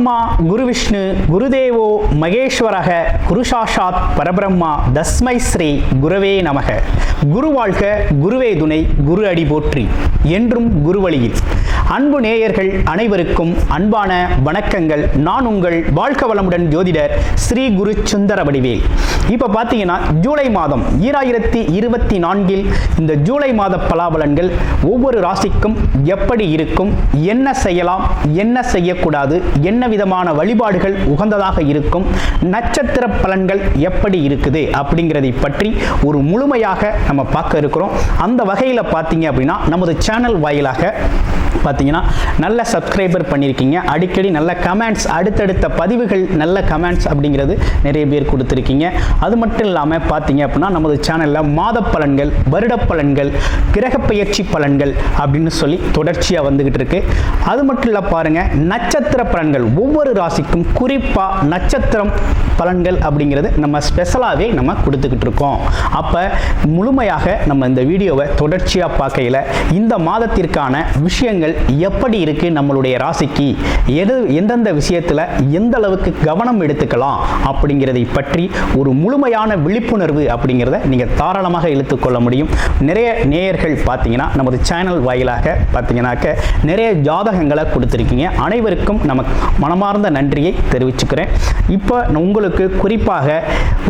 பிரம்மா குரு விஷ்ணு குருதேவோ மகேஸ்வரக குரு சாஷாத் பரபிரம்மா தஸ்மை ஸ்ரீ குரவே நமக. குரு வாழ்க, குருவே துணை, குரு அடி போற்றி, என்றும் குருவழியில். அன்பு நேயர்கள் அனைவருக்கும் அன்பான வணக்கங்கள். நான் உங்கள் வாழ்க வளமுடன் ஜோதிடர் ஸ்ரீ குரு சுந்தர வடிவேல். இப்போ பார்த்தீங்கன்னா ஜூலை மாதம் 2024 இந்த ஜூலை மாத பலாபலன்கள் ஒவ்வொரு ராசிக்கும் எப்படி இருக்கும், என்ன செய்யலாம், என்ன செய்யக்கூடாது, என்ன விதமான வழிபாடுகள் உகந்ததாக இருக்கும், நட்சத்திர பலன்கள் எப்படி இருக்குது அப்படிங்கிறதை பற்றி ஒரு முழுமையாக நம்ம பார்க்க இருக்கிறோம். அந்த வகையில் பார்த்தீங்க அப்படின்னா நமது சேனல் வாயிலாக பார்த்தீங்கன்னா நல்ல சப்ஸ்கிரைபர் பண்ணியிருக்கீங்க, அடிக்கடி நல்ல கமெண்ட்ஸ், அடுத்தடுத்த பதிவுகள் நல்ல கமெண்ட்ஸ் அப்படிங்கிறது நிறைய பேர் கொடுத்துருக்கீங்க. அது மட்டும் இல்லாமல் பார்த்தீங்க அப்படின்னா நமது சேனலில் மாத பலன்கள், வருட பலன்கள், கிரக பயிற்சி பலன்கள் அப்படின்னு சொல்லி தொடர்ச்சியாக வந்துகிட்டு இருக்கு. அது மட்டும் இல்லை பாருங்கள், நட்சத்திர பலன்கள் ஒவ்வொரு ராசிக்கும் குறிப்பாக நட்சத்திரம் பலன்கள் அப்படிங்கிறது நம்ம ஸ்பெஷலாகவே நம்ம கொடுத்துக்கிட்டு இருக்கோம். அப்போ முழுமையாக நம்ம இந்த வீடியோவை தொடர்ச்சியாக பார்க்கையில் இந்த மாதத்திற்கான விஷயங்கள் எப்படி இருக்கு, நம்மளுடைய ராசிக்கு எந்தெந்த விஷயத்தில் எந்த அளவுக்கு கவனம் எடுத்துக்கலாம் அப்படிங்கிறதை பற்றி ஒரு முழுமையான விழிப்புணர்வு அப்படிங்கிறத நீங்கள் தாராளமாக இழுத்துக்கொள்ள முடியும். நிறைய நேயர்கள் பார்த்தீங்கன்னா நமது சேனல் வாயிலாக பார்த்தீங்கன்னாக்க நிறைய ஜாதகங்களை கொடுத்துருக்கீங்க. அனைவருக்கும் நமக்கு மனமார்ந்த நன்றியை தெரிவிச்சுக்கிறேன். இப்போ உங்களுக்கு குறிப்பாக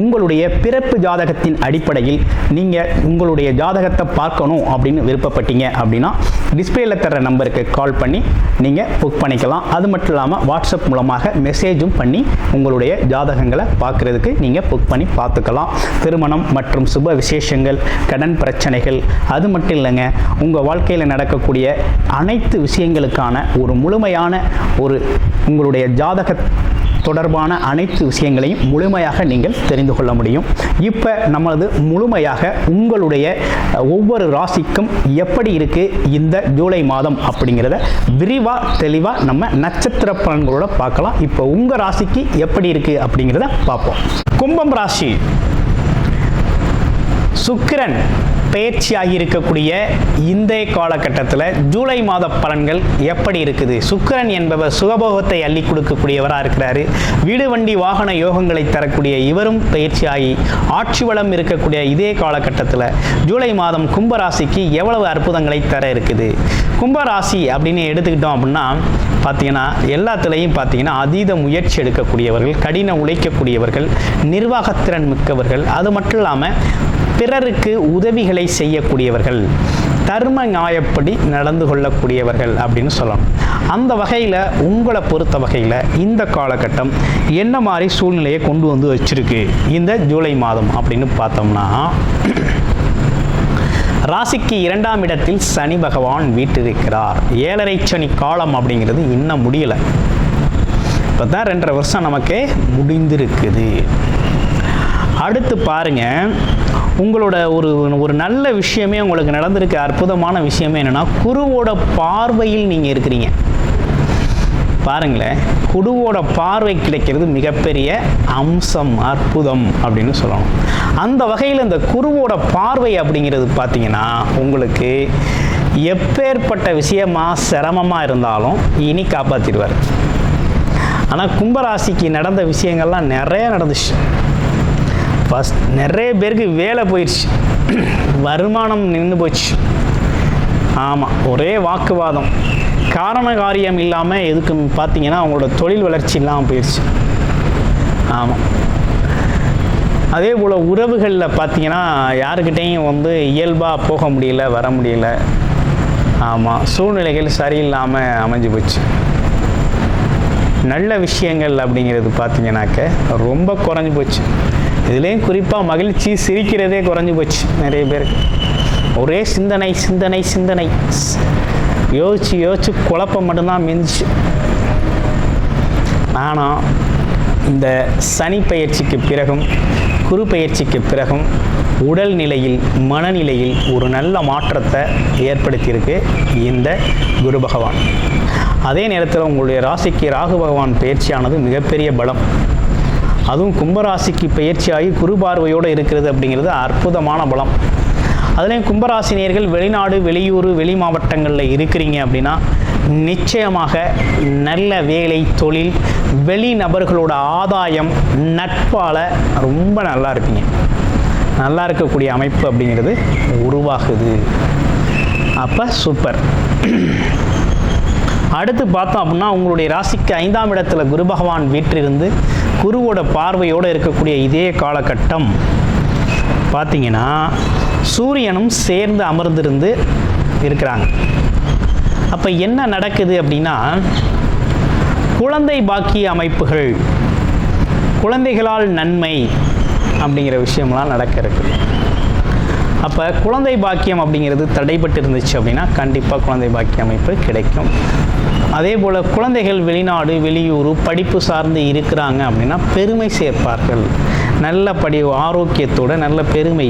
உங்களுடைய பிறப்பு ஜாதகத்தின் அடிப்படையில் நீங்கள் உங்களுடைய ஜாதகத்தை பார்க்கணும் அப்படின்னு விருப்பப்பட்டீங்க அப்படின்னா டிஸ்பிளேல தர நம்பருக்கு கால் பண்ணி நீங்கள் புக் பண்ணிக்கலாம். அது மட்டும் இல்லாமல் வாட்ஸ்அப் மூலமாக மெசேஜும் பண்ணி உங்களுடைய ஜாதகங்களை பார்க்குறதுக்கு நீங்கள் புக் பண்ணி பார்த்துக்கலாம். திருமணம் மற்றும் சுப விசேஷங்கள், கடன் பிரச்சனைகள், அது மட்டும் இல்லைங்க, உங்கள் வாழ்க்கையில் நடக்கக்கூடிய அனைத்து விஷயங்களுக்கான ஒரு முழுமையான ஒரு உங்களுடைய ஜாதக தொடர்பான அனைத்து விஷயங்களையும் முழுமையாக நீங்கள் தெரிந்து கொள்ள முடியும். இப்போ நம்மளது முழுமையாக உங்களுடைய ஒவ்வொரு ராசிக்கும் எப்படி இருக்கு இந்த ஜூலை மாதம் அப்படிங்கிறத விரிவாக தெளிவாக நம்ம நட்சத்திர பலன்களோட பார்க்கலாம். இப்போ உங்கள் ராசிக்கு எப்படி இருக்கு அப்படிங்கிறத பார்ப்போம். கும்பம் ராசி, சுக்கிரன் பயிற்சியாகி இருக்கக்கூடிய இந்த காலகட்டத்தில் ஜூலை மாத பலன்கள் எப்படி இருக்குது? சுக்கிரன் என்பவர் சுகபோகத்தை அள்ளி கொடுக்கக்கூடியவராக இருக்கிறாரு. வீடு வண்டி வாகன யோகங்களை தரக்கூடிய இவரும் பயிற்சியாகி ஆட்சி வளம் இருக்கக்கூடிய இதே காலகட்டத்தில் ஜூலை மாதம் கும்பராசிக்கு எவ்வளவு அற்புதங்களை தர இருக்குது? கும்பராசி அப்படின்னு எடுத்துக்கிட்டோம் அப்படின்னா பார்த்தீங்கன்னா எல்லாத்துலேயும் பார்த்தீங்கன்னா அதீத முயற்சி எடுக்கக்கூடியவர்கள், கடின உழைக்கக்கூடியவர்கள், நிர்வாகத்திறன் மிக்கவர்கள், அது மட்டும் இல்லாமல் பிறருக்கு உதவிகளை செய்யக்கூடியவர்கள், தர்ம நியாயப்படி நடந்து கொள்ளக்கூடியவர்கள் அப்படின்னு சொல்லணும். அந்த வகையில் உங்களை பொறுத்த வகையில் இந்த காலகட்டம் என்ன மாதிரி சூழ்நிலையை கொண்டு வந்து வச்சிருக்கு இந்த ஜூலை மாதம் அப்படின்னு பார்த்தோம்னா, ராசிக்கு 2ஆம் இடத்தில் சனி பகவான் வீற்றிருக்கிறார். 7.5 சனி காலம் அப்படிங்கிறது இன்னும் முடியலை. இப்போ தான் 2.5 வருஷம் நமக்கு முடிந்திருக்குது. அடுத்து பாருங்க, உங்களோட ஒரு நல்ல விஷயமே உங்களுக்கு நடந்திருக்கு. அற்புதமான விஷயமே என்னன்னா, குருவோட பார்வையில் நீங்கள் இருக்கிறீங்க. பாருங்களேன், குருவோட பார்வை கிடைக்கிறது மிகப்பெரிய அம்சம், அற்புதம் அப்படின்னு சொல்லணும். அந்த வகையில் இந்த குருவோட பார்வை அப்படிங்கிறது பார்த்தீங்கன்னா உங்களுக்கு எப்பேற்பட்ட விஷயமா சிரமமாக இருந்தாலும் இனி காப்பாற்றிடுவார். ஆனால் கும்பராசிக்கு நடந்த விஷயங்கள்லாம் நிறைய நடந்துச்சு. ஃபஸ்ட் நிறைய பேருக்கு வேலை போயிடுச்சு, வருமானம் நின்று போச்சு. ஆமாம், ஒரே வாக்குவாதம், காரண காரியம் இல்லாமல் எதுக்கு பார்த்தீங்கன்னா அவங்களோட தொழில் வளர்ச்சி இல்லாமல் போயிடுச்சு. ஆமாம், அதே போல் உறவுகளில் பார்த்தீங்கன்னா யாருக்கிட்டையும் இயல்பாக போக முடியல, வர முடியல. ஆமாம், சூழ்நிலைகள் சரியில்லாமல் அமைஞ்சு போச்சு. நல்ல விஷயங்கள் அப்படிங்கிறது பார்த்தீங்கன்னாக்க ரொம்ப குறைஞ்சி போச்சு. இதுலேயும் குறிப்பாக மகிழ்ச்சி, சிரிக்கிறதே குறைஞ்சி போச்சு. நிறைய பேருக்கு ஒரே சிந்தனை சிந்தனை சிந்தனை, யோசிச்சு யோசிச்சு குழப்பம் மட்டும்தான் மிஞ்சிச்சு. ஆனால் இந்த சனி பயிற்சிக்கு பிறகும் குரு பயிற்சிக்கு பிறகும் உடல் நிலையில், மனநிலையில் ஒரு நல்ல மாற்றத்தை ஏற்படுத்தியிருக்கு இந்த குரு பகவான். அதே நேரத்தில் உங்களுடைய ராசிக்கு ராகு பகவான் பயிற்சியானது மிகப்பெரிய பலம். அதுவும் கும்பராசிக்கு பயிற்சியாகி குரு பார்வையோடு இருக்கிறது அப்படிங்கிறது அற்புதமான பலம். அதுலேயும் கும்பராசினியர்கள் வெளிநாடு, வெளியூர், வெளி மாவட்டங்களில் இருக்கிறீங்க அப்படின்னா நிச்சயமாக நல்ல வேலை, தொழில், வெளி நபர்களோட ஆதாயம், நட்பால் ரொம்ப நல்லா இருப்பீங்க. நல்லா இருக்கக்கூடிய அமைப்பு அப்படிங்கிறது உருவாகுது. அப்போ சூப்பர். அடுத்து பார்த்தோம் அப்படின்னா உங்களுடைய ராசிக்கு 5ஆம் இடத்துல குரு பகவான் வீற்றிருந்து குருவோட பார்வையோடு இருக்கக்கூடிய இதே காலகட்டம் பார்த்தீங்கன்னா சூரியனும் சேர்ந்து அமர்ந்திருந்து இருக்கிறாங்க. அப்போ என்ன நடக்குது அப்படின்னா குழந்தை பாக்கிய அமைப்புகள், குழந்தைகளால் நன்மை அப்படிங்கிற விஷயம்லாம் நடக்க இருக்குது. அப்போ குழந்தை பாக்கியம் அப்படிங்கிறது தடைபட்டு இருந்துச்சு அப்படின்னா கண்டிப்பாக குழந்தை பாக்கிய அமைப்பு கிடைக்கும். அதே போல் குழந்தைகள் வெளிநாடு, வெளியூர் படிப்பு சார்ந்து இருக்கிறாங்க அப்படின்னா பெருமை சேர்ப்பார்கள். நல்ல ஆரோக்கியத்தோட நல்ல பெருமை,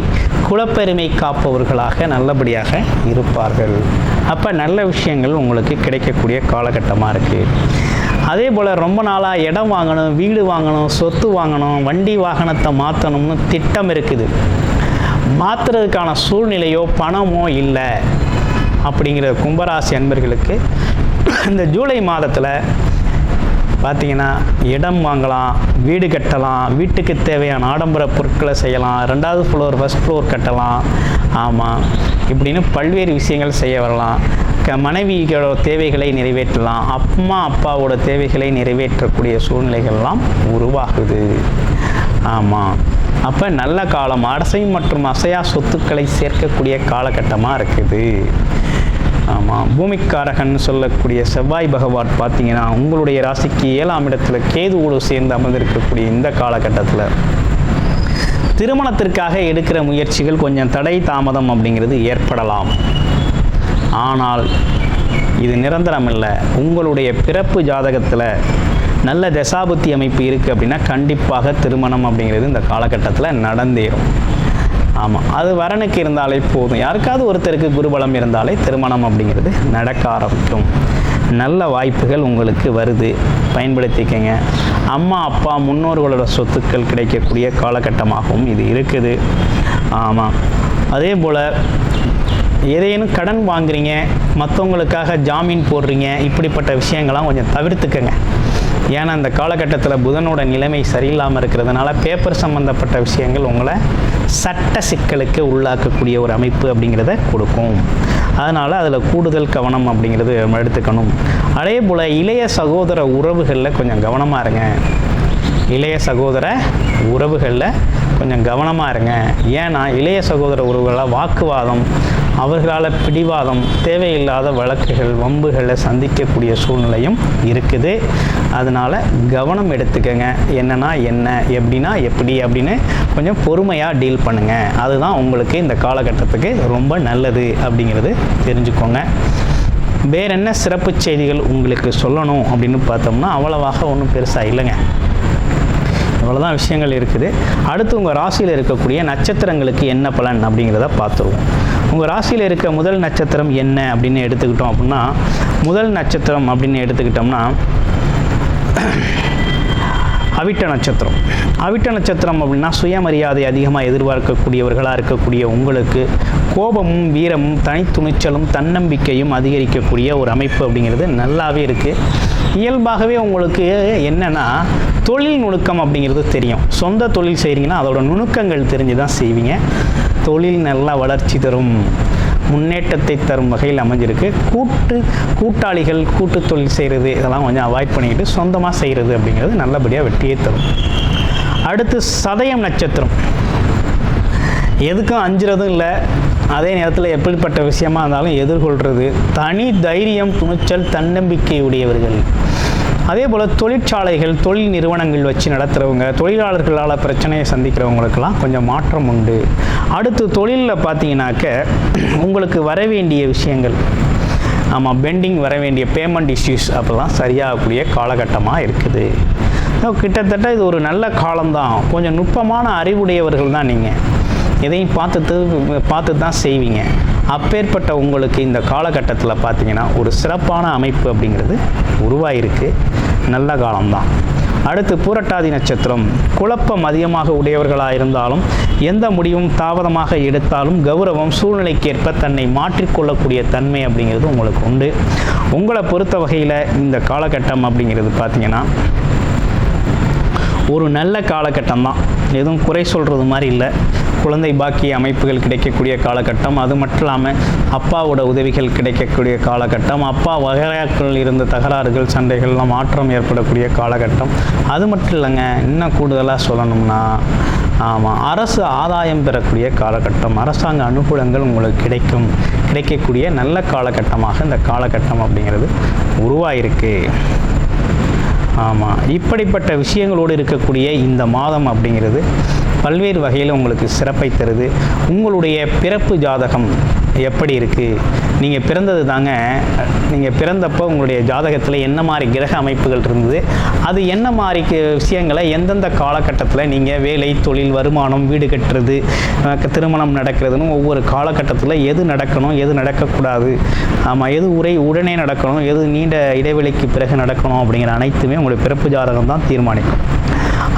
குலப்பெருமை காப்பவர்களாக நல்லபடியாக இருப்பார்கள். அப்போ நல்ல விஷயங்கள் உங்களுக்கு கிடைக்கக்கூடிய காலகட்டமாக இருக்குது. அதே போல் ரொம்ப நாளாக இடம் வாங்கணும், வீடு வாங்கணும், சொத்து வாங்கணும், வண்டி வாகனத்தை மாற்றணும்னு திட்டம் இருக்குது. மாற்றுறதுக்கான சூழ்நிலையோ பணமோ இல்லை அப்படிங்கிற கும்பராசி அன்பர்களுக்கு இந்த ஜூலை மாதத்தில் பார்த்தீங்கன்னா இடம் வாங்கலாம், வீடு கட்டலாம், வீட்டுக்கு தேவையான ஆடம்பர பொருட்களை செய்யலாம், 2வது ஃப்ளோர், 1st ஃப்ளோர் கட்டலாம். ஆமாம், இப்படின்னு பல்வேறு விஷயங்கள் செய்ய வரலாம். மனைவியோட தேவைகளை நிறைவேற்றலாம், அம்மா அப்பாவோட தேவைகளை நிறைவேற்றக்கூடிய சூழ்நிலைகள்லாம் உருவாகுது. ஆமாம், அப்போ நல்ல காலம், அசையும் மற்றும் அசையா சொத்துக்களை சேர்க்கக்கூடிய காலகட்டமாக இருக்குது. ஆமாம், பூமிக்காரகன் சொல்லக்கூடிய செவ்வாய் பகவான் பார்த்தீங்கன்னா உங்களுடைய ராசிக்கு 7ஆம் இடத்துல கேதுவோடு சேர்ந்து அமர்ந்திருக்கக்கூடிய இந்த காலகட்டத்தில் திருமணத்திற்காக எடுக்கிற முயற்சிகள் கொஞ்சம் தடை தாமதம் அப்படிங்கிறது ஏற்படலாம். ஆனால் இது நிரந்தரம் இல்லை. உங்களுடைய பிறப்பு ஜாதகத்தில் நல்ல தசாபுத்தி அமைப்பு இருக்குது அப்படின்னா கண்டிப்பாக திருமணம் அப்படிங்கிறது இந்த காலகட்டத்தில் நடந்தேறும். ஆமாம், அது வரனுக்கு இருந்தாலே போதும். யாருக்காவது ஒருத்தருக்கு குருபலம் இருந்தாலே திருமணம் அப்படிங்கிறது நடக்க ஆரம்பிக்கும். நல்ல வாய்ப்புகள் உங்களுக்கு வருது, பயன்படுத்திக்கங்க. அம்மா அப்பா முன்னோர்களோட சொத்துக்கள் கிடைக்கக்கூடிய காலகட்டமாகவும் இது இருக்குது. ஆமாம், அதே போல் ஏதேனும் கடன் வாங்குறீங்க, மற்றவங்களுக்காக ஜாமீன் போடுறீங்க, இப்படிப்பட்ட விஷயங்கள்லாம் கொஞ்சம் தவிர்த்துக்கங்க. ஏன்னா இந்த காலகட்டத்தில் புதனோட நிலைமை சரியில்லாமல் இருக்கிறதுனால பேப்பர் சம்மந்தப்பட்ட விஷயங்கள் உங்களை சட்ட சிக்கலுக்கு உள்ளாக்கக்கூடிய ஒரு அமைப்பு அப்படிங்கிறத கொடுக்கும். அதனால் அதில் கூடுதல் கவனம் அப்படிங்கிறது எடுத்துக்கணும். அதே போல் இளைய சகோதர உறவுகளில் கொஞ்சம் கவனமாக இருங்க. இளைய சகோதர உறவுகளில் கொஞ்சம் கவனமாக இருங்க. ஏன்னா இளைய சகோதர உறவுகளால் வாக்குவாதம், அவர்களால் பிடிவாதம், தேவையில்லாத வழக்குகள், வம்புகளை சந்திக்கக்கூடிய சூழ்நிலையும் இருக்குது. அதனால் கவனம் எடுத்துக்கங்க. என்னன்னா என்ன, எப்படின்னா எப்படி அப்படின்னு கொஞ்சம் பொறுமையாக டீல் பண்ணுங்கள். அதுதான் உங்களுக்கு இந்த காலகட்டத்துக்கு ரொம்ப நல்லது அப்படிங்கிறது தெரிஞ்சுக்கோங்க. வேறு என்ன சிறப்பு செய்திகள் உங்களுக்கு சொல்லணும் அப்படின்னு பார்த்தோம்னா அவ்வளவாக ஒன்றும் பெருசாக இல்லைங்க. இவ்வளோதான் விஷயங்கள் இருக்குது. அடுத்து உங்கள் ராசியில் இருக்கக்கூடிய நட்சத்திரங்களுக்கு என்ன பலன் அப்படிங்கிறத பார்த்துருவோம். உங்கள் ராசியில் இருக்க முதல் நட்சத்திரம் என்ன அப்படின்னு எடுத்துக்கிட்டோம் அப்படின்னா, முதல் நட்சத்திரம் அப்படின்னு எடுத்துக்கிட்டோம்னா அவிட்ட நட்சத்திரம். அவிட்ட நட்சத்திரம் அப்படின்னா சுயமரியாதை அதிகமாக எதிர்பார்க்கக்கூடியவர்களாக இருக்கக்கூடிய உங்களுக்கு கோபமும் வீரமும் தனித்துணிச்சலும் தன்னம்பிக்கையும் அதிகரிக்கக்கூடிய ஒரு அமைப்பு அப்படிங்கிறது நல்லாவே இருக்குது. இயல்பாகவே உங்களுக்கு என்னென்னா தொழில் நுணுக்கம் அப்படிங்கிறது தெரியும். சொந்த தொழில் செய்கிறீங்கன்னா அதோட நுணுக்கங்கள் தெரிஞ்சு தான் செய்வீங்க. தொழில் நல்லா வளர்ச்சி தரும், முன்னேற்றத்தை தரும் வகையில் அமைஞ்சிருக்கு. கூட்டாளிகள் கூட்டு தொழில் செய்கிறது இதெல்லாம் கொஞ்சம் அவாய்ட் பண்ணிக்கிட்டு சொந்தமாக செய்கிறது அப்படிங்கிறது நல்லபடியாக வெற்றியை தரும். அடுத்து சதயம் நட்சத்திரம். எதுக்கும் அஞ்சுறதும் இல்லை, அதே நேரத்தில் எப்படிப்பட்ட விஷயமா இருந்தாலும் எதிர்கொள்கிறது. தனி தைரியம், துணிச்சல், தன்னம்பிக்கை உடையவர்கள். அதே போல் தொழிற்சாலைகள், தொழில் நிறுவனங்கள் வச்சு நடத்துகிறவங்க, தொழிலாளர்களால் பிரச்சனையை சந்திக்கிறவங்களுக்கெல்லாம் கொஞ்சம் மாற்றம் உண்டு. அடுத்து தொழிலில் பார்த்தீங்கன்னாக்க உங்களுக்கு வர வேண்டிய விஷயங்கள், ஆமாம், பெண்டிங் வர வேண்டிய பேமெண்ட் இஷ்யூஸ் அப்போல்லாம் சரியாகக்கூடிய காலகட்டமாக இருக்குது. கிட்டத்தட்ட இது ஒரு நல்ல காலம்தான். கொஞ்சம் நுட்பமான அறிவுடையவர்கள் தான் நீங்கள். எதையும் பார்த்து தான் செய்வீங்க. அப்பேற்பட்ட உங்களுக்கு இந்த காலகட்டத்தில் பார்த்தீங்கன்னா ஒரு சிறப்பான அமைப்பு அப்படிங்கிறது உருவாயிருக்கு. நல்ல காலம்தான். அடுத்து பூரட்டாதி நட்சத்திரம். குழப்பம் அதிகமாக உடையவர்களாக இருந்தாலும் எந்த முடிவும் தாமதமாக எடுத்தாலும் கௌரவம் சூழ்நிலைக்கேற்ப தன்னை மாற்றிக்கொள்ளக்கூடிய தன்மை அப்படிங்கிறது உங்களுக்கு உண்டு. உங்களை பொறுத்த வகையில் இந்த காலகட்டம் அப்படிங்கிறது பார்த்தீங்கன்னா ஒரு நல்ல காலகட்டம் தான். எதுவும் குறை சொல்கிறது மாதிரி இல்லை. குழந்தை பாக்கிய அமைப்புகள் கிடைக்கக்கூடிய காலகட்டம். அது மட்டும் இல்லாமல் அப்பாவோட உதவிகள் கிடைக்கக்கூடிய காலகட்டம். அப்பா வகையாக்கள் இருந்த தகராறுகள் சண்டைகள்லாம் மாற்றம் ஏற்படக்கூடிய காலகட்டம். அது மட்டும் இல்லைங்க, இன்னும் கூடுதலாக சொல்லணும்னா அரசு ஆதாயம் பெறக்கூடிய காலகட்டம். அரசாங்க அனுகூலங்கள் உங்களுக்கு கிடைக்கக்கூடிய நல்ல காலகட்டமாக இந்த காலகட்டம் அப்படிங்கிறது உருவாயிருக்கு. இப்படிப்பட்ட விஷயங்களோடு இருக்கக்கூடிய இந்த மாதம் அப்படிங்கிறது பல்வேறு வகையில் உங்களுக்கு சிறப்பை தருது. உங்களுடைய பிறப்பு ஜாதகம் எப்படி இருக்குது? நீங்கள் பிறந்தது தாங்க, நீங்கள் பிறந்தப்போ உங்களுடைய ஜாதகத்தில் என்ன மாதிரி கிரக அமைப்புகள் இருந்தது, அது என்ன மாதிரி விஷயங்களை எந்தெந்த காலகட்டத்தில் நீங்கள் வேலை, தொழில், வருமானம், வீடு கட்டுறது, திருமணம் நடக்கிறதுன்னு ஒவ்வொரு காலகட்டத்தில் எது நடக்கணும், எது நடக்கக்கூடாது, எது உடனே நடக்கணும், எது நீண்ட இடைவெளிக்கு பிறகு நடக்கணும் அப்படிங்கிற அனைத்துமே உங்களுடைய பிறப்பு ஜாதகம் தான் தீர்மானிக்கும்.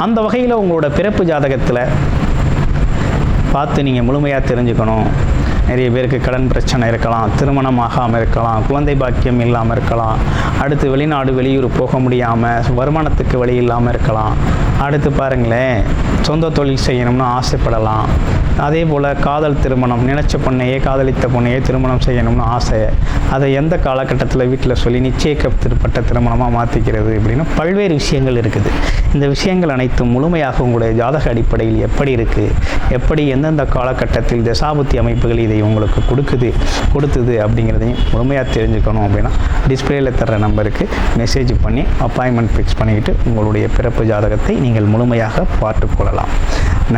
அந்த வகையில் உங்களோட பிறப்பு ஜாதகத்தில் பார்த்து நீங்கள் முழுமையாக தெரிஞ்சுக்கணும். நிறைய பேருக்கு கடன் பிரச்சனை இருக்கலாம், திருமணம் ஆகாமல் இருக்கலாம், குழந்தை பாக்கியம் இல்லாமல் இருக்கலாம், அடுத்து வெளிநாடு வெளியூர் போக முடியாமல் வருமானத்துக்கு வழி இல்லாமல் இருக்கலாம். அடுத்து பாருங்களேன், சொந்த தொழில் செய்யணும்னு ஆசைப்படலாம். அதே போல் காதல் திருமணம், நினச்ச பொண்ணையே காதலித்த பொண்ணையே திருமணம் செய்யணும்னு ஆசை, அதை எந்த காலகட்டத்தில் வீட்டில் சொல்லி நிச்சயிக்கப்பட்ட திருமணமாக மாற்றிக்கிறது அப்படின்னு பல்வேறு விஷயங்கள் இருக்குது. இந்த விஷயங்கள் அனைத்தும் முழுமையாக உங்களுடைய ஜாதக அடிப்படையில் எப்படி இருக்குது, எப்படி எந்தெந்த காலகட்டத்தில் தசாபுத்தி அமைப்புகள் இதை உங்களுக்கு கொடுத்தது அப்படிங்கிறதையும் முழுமையாக தெரிஞ்சுக்கணும் அப்படின்னா டிஸ்பிளேயில் தர்ற நம்பருக்கு மெசேஜ் பண்ணி அப்பாயின்மெண்ட் ஃபிக்ஸ் பண்ணிக்கிட்டு உங்களுடைய பிறப்பு ஜாதகத்தை நீங்கள் முழுமையாக பார்த்துக்கொள்ளலாம்.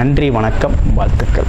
நன்றி, வணக்கம், வாழ்த்துக்கள்.